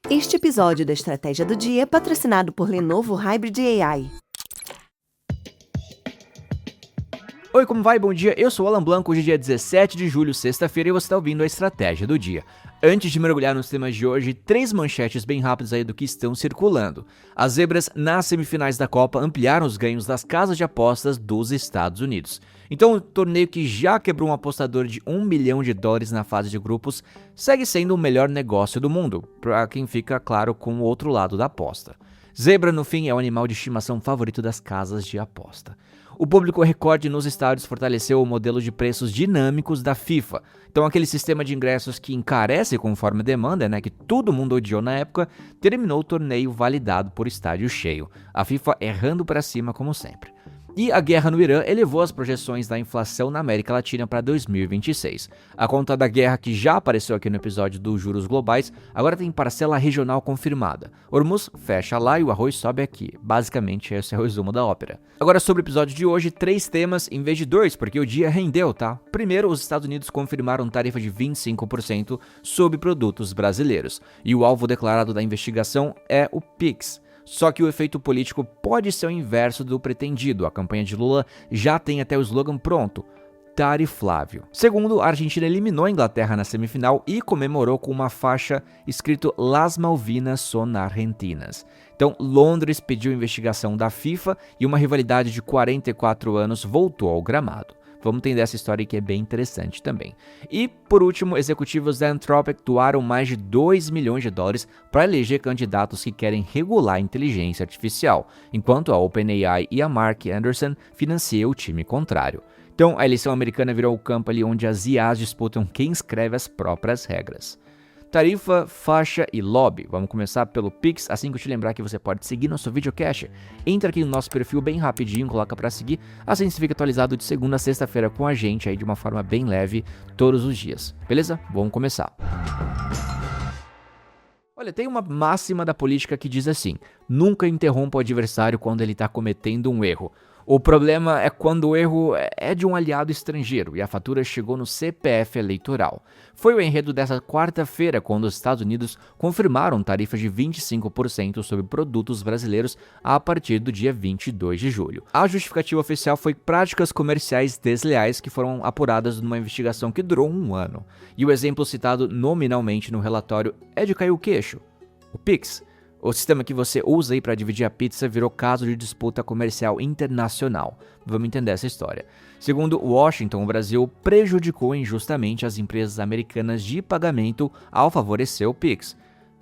Este episódio da Estratégia do Dia é patrocinado por Lenovo Hybrid AI. Oi, como vai? Bom dia, eu sou o Alan Blanco, hoje é dia 17 de julho, sexta-feira, e você está ouvindo a Estratégia do Dia. Antes de mergulhar nos temas de hoje, 3 manchetes bem rápidas aí do que estão circulando. As zebras nas semifinais da Copa ampliaram os ganhos das casas de apostas dos Estados Unidos. Então, o torneio que já quebrou um apostador de $1 milhão na fase de grupos segue sendo o melhor negócio do mundo, para quem fica, claro, com o outro lado da aposta. Zebra, no fim, é o animal de estimação favorito das casas de aposta. O público recorde nos estádios fortaleceu o modelo de preços dinâmicos da FIFA. Então, aquele sistema de ingressos que encarece conforme a demanda, que todo mundo odiou na época, terminou o torneio validado por estádio cheio. A FIFA errando para cima como sempre. E a guerra no Irã elevou as projeções da inflação na América Latina para 2026. A conta da guerra, que já apareceu aqui no episódio dos juros globais, agora tem parcela regional confirmada. Hormuz fecha lá e o arroz sobe aqui. Basicamente, esse é o resumo da ópera. Agora, sobre o episódio de hoje, 3 temas em vez de 2, porque o dia rendeu, tá? Primeiro, os Estados Unidos confirmaram tarifa de 25% sobre produtos brasileiros. E o alvo declarado da investigação é o Pix. Só que o efeito político pode ser o inverso do pretendido. A campanha de Lula já tem até o slogan pronto: Tariflávio. Segundo, a Argentina eliminou a Inglaterra na semifinal e comemorou com uma faixa escrito Las Malvinas son Argentinas. Então, Londres pediu investigação da FIFA e uma rivalidade de 44 anos voltou ao gramado. Vamos entender essa história que é bem interessante também. E, por último, executivos da Anthropic doaram mais de $2 milhões para eleger candidatos que querem regular a inteligência artificial, enquanto a OpenAI e a Mark Anderson financiam o time contrário. Então, a eleição americana virou o campo ali onde as IAs disputam quem escreve as próprias regras. Tarifa, faixa e lobby. Vamos começar pelo Pix, assim que eu te lembrar que você pode seguir nosso videocast. Entra aqui no nosso perfil bem rapidinho, coloca pra seguir, assim você fica atualizado de segunda a sexta-feira com a gente aí de uma forma bem leve todos os dias. Beleza? Vamos começar. Olha, tem uma máxima da política que diz assim: nunca interrompa o adversário quando ele está cometendo um erro. O problema é quando o erro é de um aliado estrangeiro e a fatura chegou no CPF eleitoral. Foi o enredo dessa quarta-feira quando os Estados Unidos confirmaram tarifas de 25% sobre produtos brasileiros a partir do dia 22 de julho. A justificativa oficial foi práticas comerciais desleais que foram apuradas numa investigação que durou um ano. E o exemplo citado nominalmente no relatório é de cair o queixo: o Pix. O sistema que você usa aí para dividir a pizza virou caso de disputa comercial internacional. Vamos entender essa história. Segundo Washington, o Brasil prejudicou injustamente as empresas americanas de pagamento ao favorecer o Pix.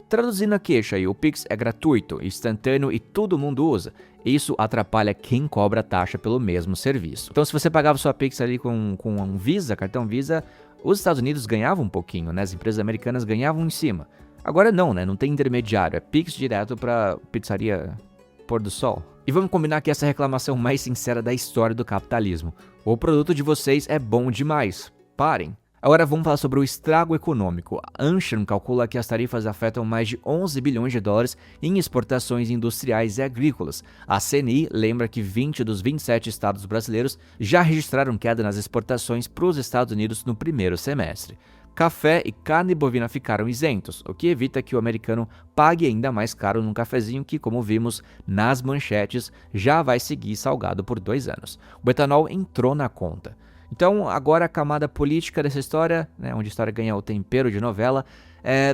Traduzindo a queixa aí, o Pix é gratuito, instantâneo e todo mundo usa. Isso atrapalha quem cobra taxa pelo mesmo serviço. Então, se você pagava sua Pix ali com um Visa, cartão Visa, os Estados Unidos ganhavam um pouquinho, As empresas americanas ganhavam em cima. Agora não, Não tem intermediário, é Pix direto pra pizzaria Pôr do Sol. E vamos combinar que essa é a reclamação mais sincera da história do capitalismo. O produto de vocês é bom demais. Parem. Agora vamos falar sobre o estrago econômico. A Anshan calcula que as tarifas afetam mais de $11 bilhões em exportações industriais e agrícolas. A CNI lembra que 20 dos 27 estados brasileiros já registraram queda nas exportações para os Estados Unidos no primeiro semestre. Café e carne bovina ficaram isentos, o que evita que o americano pague ainda mais caro num cafezinho que, como vimos nas manchetes, já vai seguir salgado por 2 anos. O etanol entrou na conta. Então, agora a camada política dessa história, onde a história ganha o tempero de novela,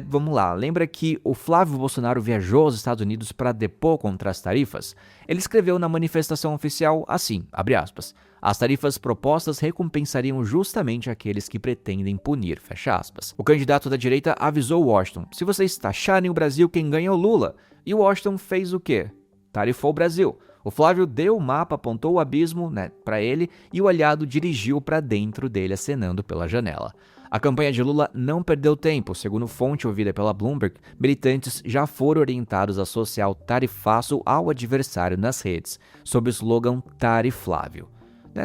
vamos lá. Lembra que o Flávio Bolsonaro viajou aos Estados Unidos para depor contra as tarifas? Ele escreveu na manifestação oficial assim, abre aspas: as tarifas propostas recompensariam justamente aqueles que pretendem punir, fecha aspas. O candidato da direita avisou Washington: se vocês taxarem o Brasil, quem ganha é o Lula. E Washington fez o quê? Tarifou o Brasil. O Flávio deu o mapa, apontou o abismo para ele e o aliado dirigiu para dentro dele, acenando pela janela. A campanha de Lula não perdeu tempo. Segundo fonte ouvida pela Bloomberg, militantes já foram orientados a associar o tarifaço ao adversário nas redes, sob o slogan Tariflávio.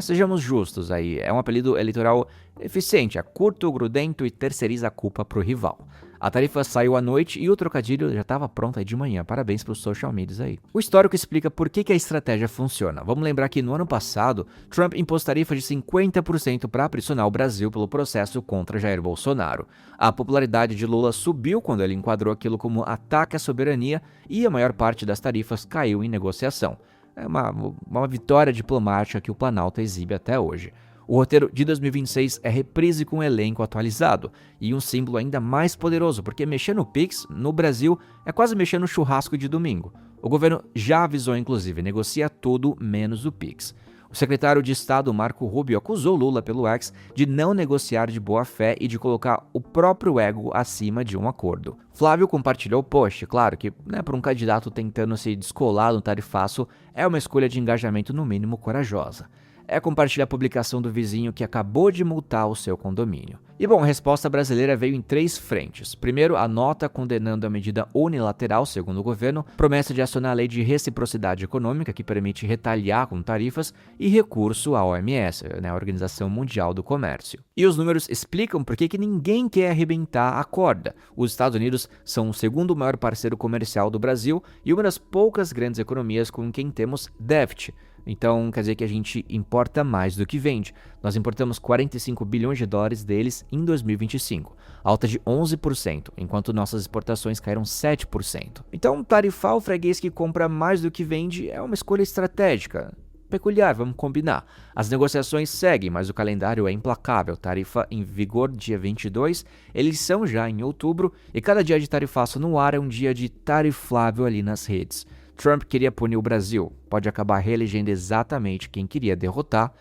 Sejamos justos aí, é um apelido eleitoral eficiente, é curto, grudento e terceiriza a culpa para o rival. A tarifa saiu à noite e o trocadilho já estava pronto aí de manhã. Parabéns para os social medias aí. O histórico explica por que a estratégia funciona. Vamos lembrar que no ano passado, Trump impôs tarifa de 50% para pressionar o Brasil pelo processo contra Jair Bolsonaro. A popularidade de Lula subiu quando ele enquadrou aquilo como ataque à soberania e a maior parte das tarifas caiu em negociação. É uma vitória diplomática que o Planalto exibe até hoje. O roteiro de 2026 é reprise com um elenco atualizado e um símbolo ainda mais poderoso, porque mexer no Pix, no Brasil, é quase mexer no churrasco de domingo. O governo já avisou, inclusive, negocia tudo menos o Pix. O secretário de Estado, Marco Rubio, acusou Lula pelo X de não negociar de boa fé e de colocar o próprio ego acima de um acordo. Flávio compartilhou o post, claro que, para um candidato tentando se descolar no tarifaço, é uma escolha de engajamento no mínimo corajosa. É compartilhar a publicação do vizinho que acabou de multar o seu condomínio. E bom, a resposta brasileira veio em 3 frentes. Primeiro, a nota condenando a medida unilateral, segundo o governo, promessa de acionar a lei de reciprocidade econômica, que permite retaliar com tarifas, e recurso à OMS, a Organização Mundial do Comércio. E os números explicam por que ninguém quer arrebentar a corda. Os Estados Unidos são o segundo maior parceiro comercial do Brasil e uma das poucas grandes economias com quem temos déficit. Então, quer dizer que a gente importa mais do que vende. Nós importamos 45 bilhões de dólares deles em 2025, alta de 11%, enquanto nossas exportações caíram 7%. Então, tarifar o freguês que compra mais do que vende é uma escolha estratégica. Peculiar, vamos combinar. As negociações seguem, mas o calendário é implacável. Tarifa em vigor dia 22, eleição já em outubro, e cada dia de tarifaço no ar é um dia de tariflável ali nas redes. Trump queria punir o Brasil, pode acabar reelegendo exatamente quem queria derrotar,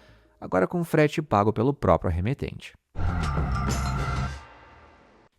agora com frete pago pelo próprio arremetente.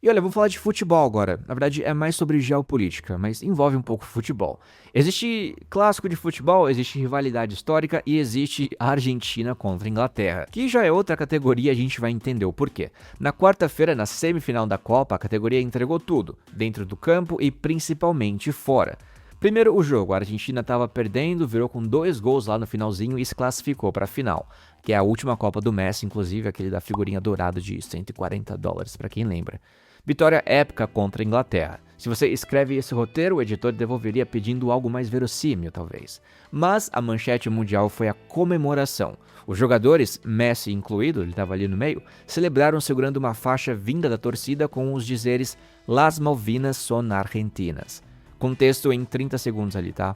E olha, vamos falar de futebol agora. Na verdade, é mais sobre geopolítica, mas envolve um pouco futebol. Existe clássico de futebol, existe rivalidade histórica e existe a Argentina contra a Inglaterra, que já é outra categoria, a gente vai entender o porquê. Na quarta-feira, na semifinal da Copa, a categoria entregou tudo, dentro do campo e principalmente fora. Primeiro o jogo, a Argentina estava perdendo, virou com 2 gols lá no finalzinho e se classificou para a final, que é a última Copa do Messi, inclusive aquele da figurinha dourada de $140, para quem lembra. Vitória épica contra a Inglaterra. Se você escreve esse roteiro, o editor devolveria pedindo algo mais verossímil, talvez. Mas a manchete mundial foi a comemoração. Os jogadores, Messi incluído, ele estava ali no meio, celebraram segurando uma faixa vinda da torcida com os dizeres "Las Malvinas son argentinas". Contexto em 30 segundos ali, tá?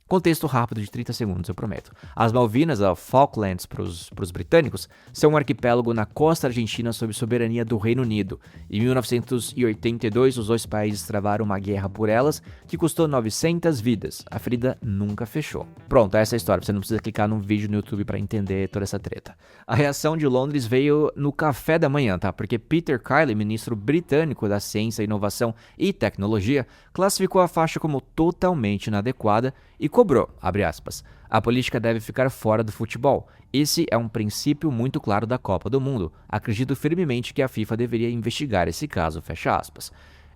Contexto rápido de 30 segundos, eu prometo. As Malvinas, a Falklands para os britânicos, são um arquipélago na costa argentina sob soberania do Reino Unido. Em 1982, os 2 países travaram uma guerra por elas que custou 900 vidas. A ferida nunca fechou. Pronto, essa é a história. Você não precisa clicar num vídeo no YouTube para entender toda essa treta. A reação de Londres veio no café da manhã, tá? Porque Peter Kiley, ministro britânico da Ciência, Inovação e Tecnologia, classificou a faixa como totalmente inadequada e cobrou, abre aspas, a política deve ficar fora do futebol. Esse é um princípio muito claro da Copa do Mundo. Acredito firmemente que a FIFA deveria investigar esse caso, fecha aspas.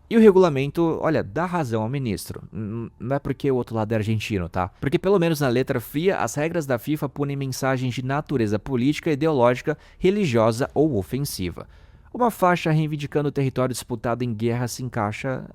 E o regulamento, olha, dá razão ao ministro. Não é porque o outro lado é argentino, tá? Porque pelo menos na letra fria, as regras da FIFA punem mensagens de natureza política, ideológica, religiosa ou ofensiva. Uma faixa reivindicando o território disputado em guerra se encaixa,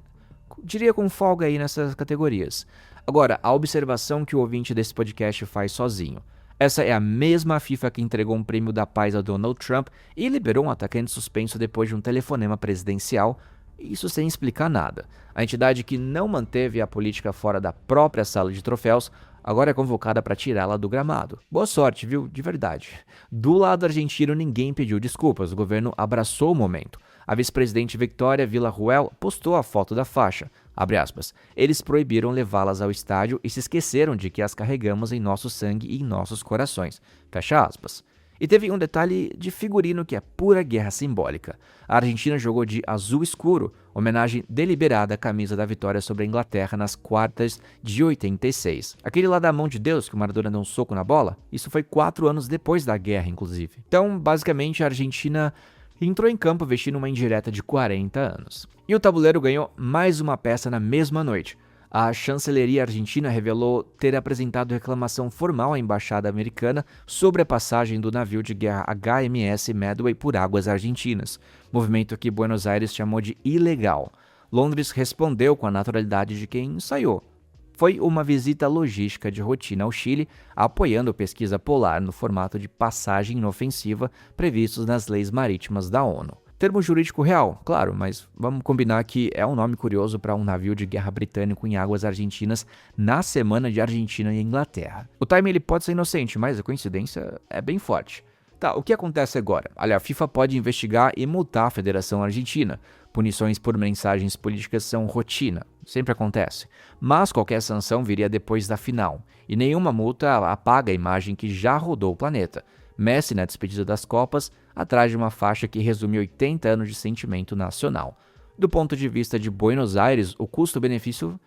diria com folga aí nessas categorias. Agora, a observação que o ouvinte desse podcast faz sozinho. Essa é a mesma FIFA que entregou um prêmio da paz a Donald Trump e liberou um atacante suspenso depois de um telefonema presidencial, isso sem explicar nada. A entidade que não manteve a política fora da própria sala de troféus agora é convocada para tirá-la do gramado. Boa sorte, viu? De verdade. Do lado argentino, ninguém pediu desculpas, o governo abraçou o momento. A vice-presidente Victoria Villarruel postou a foto da faixa. Abre aspas. Eles proibiram levá-las ao estádio e se esqueceram de que as carregamos em nosso sangue e em nossos corações. Fecha aspas. E teve um detalhe de figurino que é pura guerra simbólica. A Argentina jogou de azul escuro, homenagem deliberada à camisa da vitória sobre a Inglaterra nas quartas de 86. Aquele lá da mão de Deus que o Maradona deu um soco na bola, isso foi 4 anos depois da guerra, inclusive. Então, basicamente, a Argentina entrou em campo vestindo uma indireta de 40 anos. E o tabuleiro ganhou mais uma peça na mesma noite. A chanceleria argentina revelou ter apresentado reclamação formal à embaixada americana sobre a passagem do navio de guerra HMS Medway por águas argentinas, movimento que Buenos Aires chamou de ilegal. Londres respondeu com a naturalidade de quem ensaiou. Foi uma visita logística de rotina ao Chile, apoiando pesquisa polar no formato de passagem inofensiva previstos nas leis marítimas da ONU. Termo jurídico real, claro, mas vamos combinar que é um nome curioso para um navio de guerra britânico em águas argentinas na semana de Argentina e Inglaterra. O timing ele pode ser inocente, mas a coincidência é bem forte. Tá, o que acontece agora? Olha, a FIFA pode investigar e multar a Federação Argentina. Punições por mensagens políticas são rotina, sempre acontece. Mas qualquer sanção viria depois da final, e nenhuma multa apaga a imagem que já rodou o planeta. Messi, na despedida das Copas, atrás de uma faixa que resume 80 anos de sentimento nacional. Do ponto de vista de Buenos Aires, o custo-benefício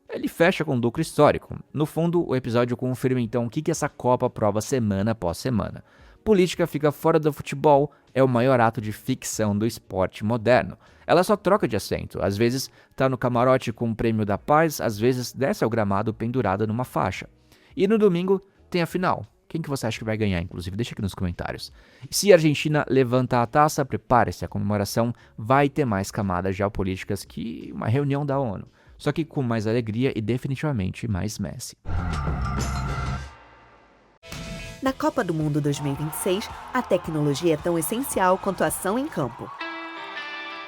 ele fecha com lucro histórico. No fundo, o episódio confirma então o que essa Copa prova semana após semana. Política fica fora do futebol é o maior ato de ficção do esporte moderno. Ela só troca de assento, às vezes tá no camarote com o prêmio da paz, às vezes desce ao gramado pendurada numa faixa. E no domingo tem a final. Quem que você acha que vai ganhar, inclusive? Deixa aqui nos comentários. Se a Argentina levantar a taça, prepare-se, a comemoração vai ter mais camadas geopolíticas que uma reunião da ONU. Só que com mais alegria e definitivamente mais Messi. Na Copa do Mundo 2026, a tecnologia é tão essencial quanto a ação em campo.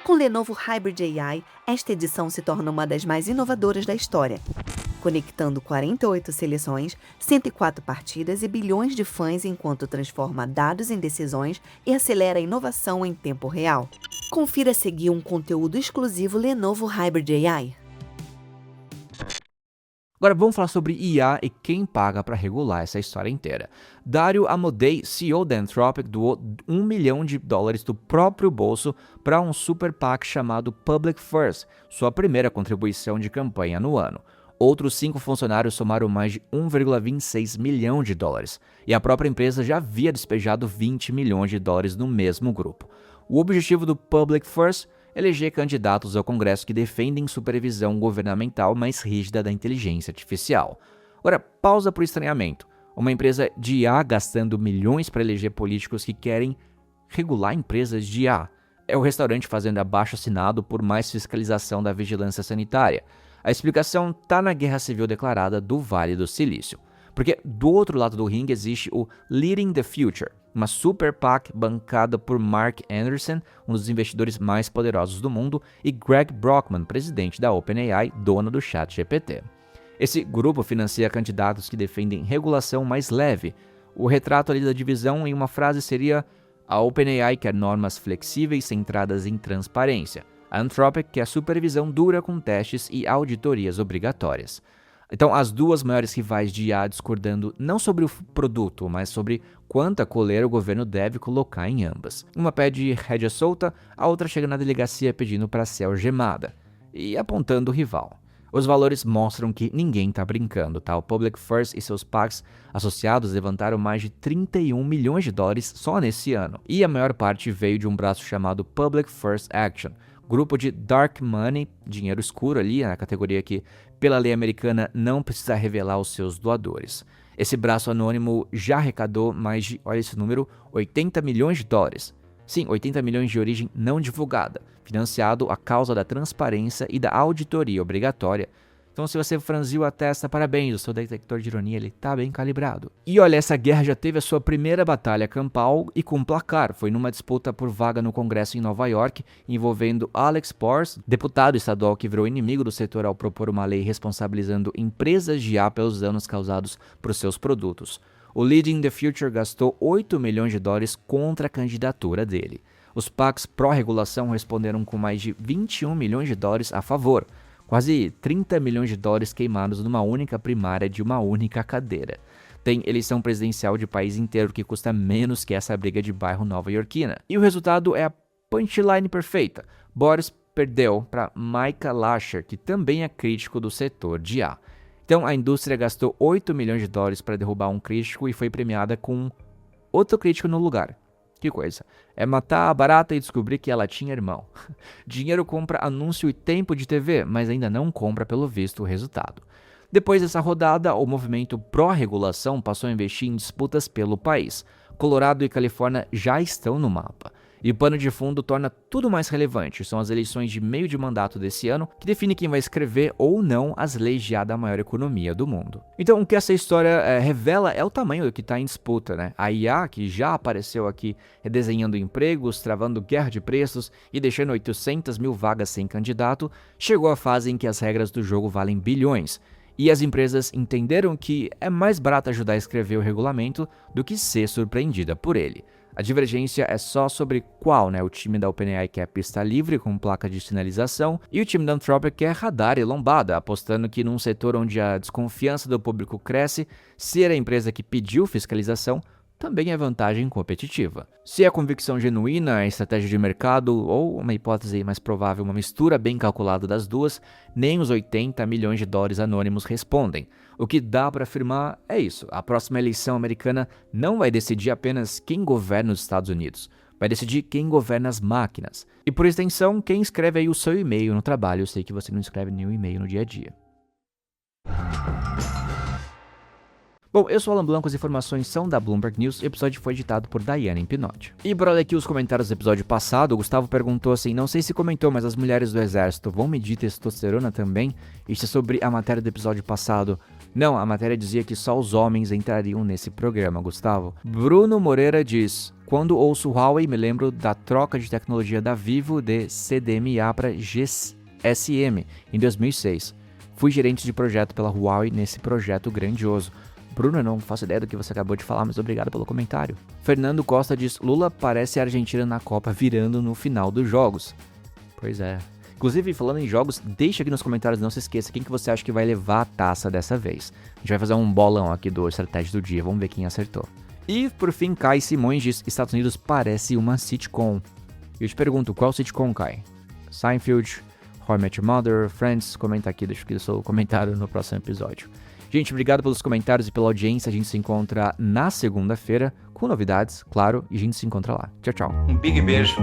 Com o Lenovo Hybrid AI, esta edição se torna uma das mais inovadoras da história, conectando 48 seleções, 104 partidas e bilhões de fãs enquanto transforma dados em decisões e acelera a inovação em tempo real. Confira a seguir um conteúdo exclusivo Lenovo Hybrid AI. Agora vamos falar sobre IA e quem paga para regular essa história inteira. Dario Amodei, CEO da Anthropic, doou $1 milhão do próprio bolso para um super PAC chamado Public First, sua primeira contribuição de campanha no ano. Outros 5 funcionários somaram mais de $1,26 milhão, e a própria empresa já havia despejado $20 milhões no mesmo grupo. O objetivo do Public First é eleger candidatos ao Congresso que defendem supervisão governamental mais rígida da inteligência artificial. Agora, pausa para o estranhamento. Uma empresa de IA gastando milhões para eleger políticos que querem regular empresas de IA. É o restaurante fazendo abaixo-assinado por mais fiscalização da vigilância sanitária. A explicação está na guerra civil declarada do Vale do Silício. Porque do outro lado do ringue existe o Leading the Future, uma super PAC bancada por Mark Anderson, um dos investidores mais poderosos do mundo, e Greg Brockman, presidente da OpenAI, dona do ChatGPT. Esse grupo financia candidatos que defendem regulação mais leve. O retrato ali da divisão em uma frase seria: a OpenAI quer normas flexíveis centradas em transparência. A Anthropic quer supervisão dura com testes e auditorias obrigatórias. Então, as duas maiores rivais de IA discordando não sobre o produto, mas sobre quanta coleira o governo deve colocar em ambas. Uma pede rédea solta, a outra chega na delegacia pedindo para ser algemada e apontando o rival. Os valores mostram que ninguém está brincando, tá? O Public First e seus PACs associados levantaram mais de $31 milhões só nesse ano. E a maior parte veio de um braço chamado Public First Action, grupo de dark money, dinheiro escuro ali, na categoria que, pela lei americana, não precisa revelar os seus doadores. Esse braço anônimo já arrecadou mais de, olha esse número, $80 milhões. Sim, 80 milhões de origem não divulgada, financiado a causa da transparência e da auditoria obrigatória. Então, se você franziu a testa, parabéns, o seu detector de ironia ele tá bem calibrado. E olha, essa guerra já teve a sua primeira batalha campal e com placar. Foi numa disputa por vaga no Congresso em Nova York, envolvendo Alex Pors, deputado estadual que virou inimigo do setor ao propor uma lei responsabilizando empresas de IA pelos danos causados por seus produtos. O Leading the Future gastou $8 milhões contra a candidatura dele. Os PACs pró-regulação responderam com mais de $21 milhões a favor. Quase $30 milhões queimados numa única primária de uma única cadeira. Tem eleição presidencial de país inteiro que custa menos que essa briga de bairro nova-iorquina. E o resultado é a punchline perfeita. Boris perdeu para Micah Lasher, que também é crítico do setor de IA. Então a indústria gastou $8 milhões para derrubar um crítico e foi premiada com outro crítico no lugar. Que coisa. É matar a barata e descobrir que ela tinha irmão. Dinheiro compra anúncio e tempo de TV, mas ainda não compra pelo visto o resultado. Depois dessa rodada, o movimento pró-regulação passou a investir em disputas pelo país. Colorado e Califórnia já estão no mapa. E o pano de fundo torna tudo mais relevante. São as eleições de meio de mandato desse ano que definem quem vai escrever ou não as leis de da maior economia do mundo. Então, o que essa história revela é o tamanho do que está em disputa, né? A IA, que já apareceu aqui redesenhando empregos, travando guerra de preços e deixando 800 mil vagas sem candidato, chegou à fase em que as regras do jogo valem bilhões. E as empresas entenderam que é mais barato ajudar a escrever o regulamento do que ser surpreendida por ele. A divergência é só sobre qual, né? O time da OpenAI quer pista livre com placa de sinalização e o time da Anthropic quer radar e lombada, apostando que num setor onde a desconfiança do público cresce, ser a empresa que pediu fiscalização também é vantagem competitiva. Se é convicção genuína, a estratégia de mercado ou uma hipótese mais provável, uma mistura bem calculada das duas, nem os 80 milhões de dólares anônimos respondem. O que dá para afirmar é isso: a próxima eleição americana não vai decidir apenas quem governa os Estados Unidos, vai decidir quem governa as máquinas. E por extensão, quem escreve aí o seu e-mail no trabalho. Eu sei que você não escreve nenhum e-mail no dia a dia. Bom, eu sou o Alan Blanco, as informações são da Bloomberg News e o episódio foi editado por Daiane Pinotti. E para olhar aqui os comentários do episódio passado, o Gustavo perguntou assim, não sei se comentou, mas as mulheres do exército vão medir testosterona também? Isso é sobre a matéria do episódio passado. Não, a matéria dizia que só os homens entrariam nesse programa, Gustavo. Bruno Moreira diz, quando ouço Huawei me lembro da troca de tecnologia da Vivo de CDMA para GSM em 2006. Fui gerente de projeto pela Huawei nesse projeto grandioso. Bruno, eu não faço ideia do que você acabou de falar, mas obrigado pelo comentário. Fernando Costa diz, Lula parece a Argentina na Copa virando no final dos jogos. Pois é. Inclusive, falando em jogos, deixa aqui nos comentários, não se esqueça, quem que você acha que vai levar a taça dessa vez. A gente vai fazer um bolão aqui do Estratégia do Dia, vamos ver quem acertou. E, por fim, Kai Simões diz, Estados Unidos parece uma sitcom. E eu te pergunto, qual sitcom, Kai? Seinfeld, How I Met Your Mother, Friends? Comenta aqui, deixa aqui o seu comentário no próximo episódio. Gente, obrigado pelos comentários e pela audiência. A gente se encontra na segunda-feira com novidades, claro, e a gente se encontra lá. Tchau, tchau. Um big beijo.